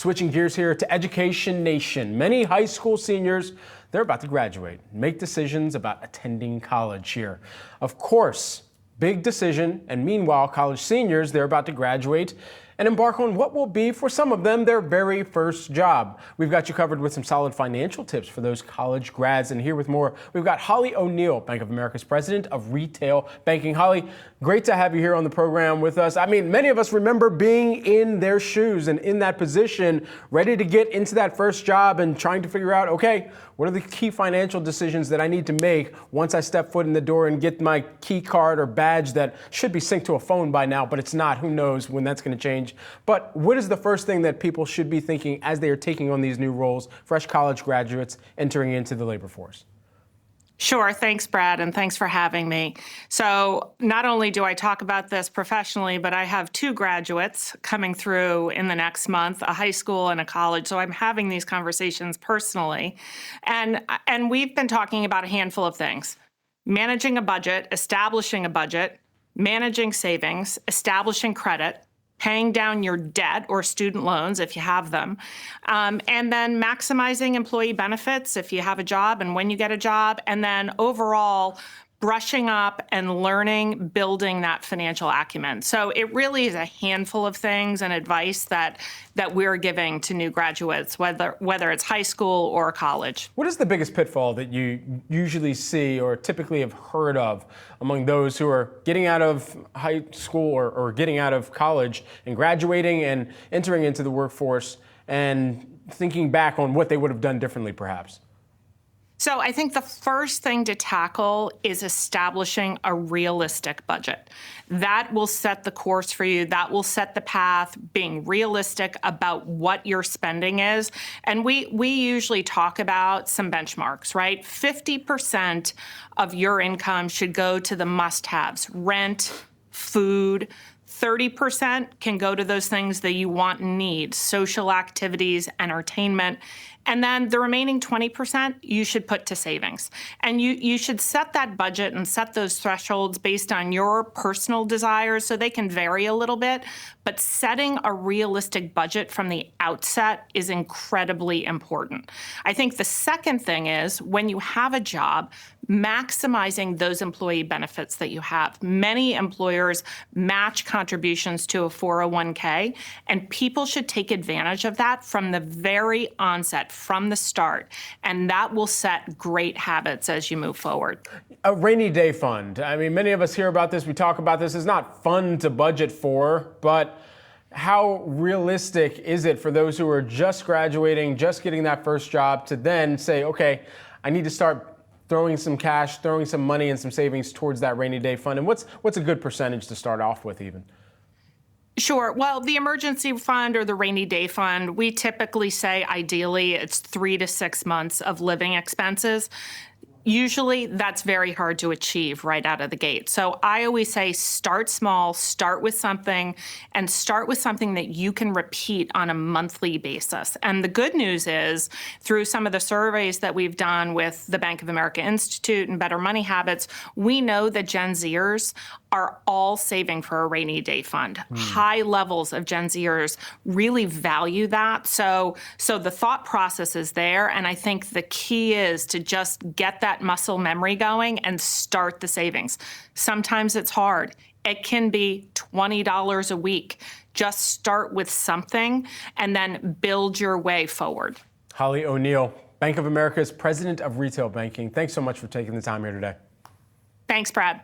Switching gears here to Education Nation. Many high school seniors, they're about to graduate, make decisions about attending college here. Of course, big decision, and meanwhile, college seniors, they're about to graduate and embark on what will be, for some of them, their very first job. We've got you covered with some solid financial tips for those college grads, and here with more, we've got Holly O'Neill, Bank of America's president of retail banking. Holly, great to have you here on the program with us. I mean, many of us remember being in their shoes and in that position, ready to get into that first job and trying to figure out, okay, what are the key financial decisions that I need to make once I step foot in the door and get my key card or badge that should be synced to a phone by now, but it's not. Who knows when that's going to change. But what is the first thing that people should be thinking as they are taking on these new roles, fresh college graduates entering into the labor force? Sure. Thanks, Brad, and thanks for having me. So not only do I talk about this professionally, but I have two graduates coming through in the next month, a high school and a college. So I'm having these conversations personally. And we've been talking about a handful of things: managing a budget, establishing a budget, managing savings, establishing credit, paying down your debt or student loans if you have them, and then maximizing employee benefits if you have a job and when you get a job, and then overall brushing up and learning, building that financial acumen. So it really is a handful of things and advice that we're giving to new graduates, whether it's high school or college. What is the biggest pitfall that you usually see or typically have heard of among those who are getting out of high school or getting out of college and graduating and entering into the workforce and thinking back on what they would have done differently perhaps? So I think the first thing to tackle is establishing a realistic budget. That will set the course for you. That will set the path, being realistic about what your spending is. And we usually talk about some benchmarks, right? 50% of your income should go to the must-haves: rent, food. 30% can go to those things that you want and need: social activities, entertainment. And then the remaining 20% you should put to savings. And you should set that budget and set those thresholds based on your personal desires, so they can vary a little bit. But setting a realistic budget from the outset is incredibly important. I think the second thing is, when you have a job, maximizing those employee benefits that you have. Many employers match contributions to a 401k, and people should take advantage of that from the very onset, from the start, and that will set great habits as you move forward. A rainy day fund. I mean, many of us hear about this, we talk about this. It's not fun to budget for, but how realistic is it for those who are just graduating, just getting that first job, to then say, okay, I need to start throwing some cash, throwing some money and some savings towards that rainy day fund? And what's a good percentage to start off with even? Sure. Well, the emergency fund or the rainy day fund, we typically say ideally it's 3 to 6 months of living expenses. Usually that's very hard to achieve right out of the gate. So I always say start small, start with something, and start with something that you can repeat on a monthly basis. And the good news is, through some of the surveys that we've done with the Bank of America Institute and Better Money Habits, we know that Gen Zers are all saving for a rainy day fund. High levels of Gen Zers really value that. So the thought process is there, and I think the key is to just get that muscle memory going and start the savings. Sometimes it's hard. It can be $20 a week. Just start with something and then build your way forward. Holly O'Neill, Bank of America's president of retail banking. Thanks so much for taking the time here today. Thanks, Brad.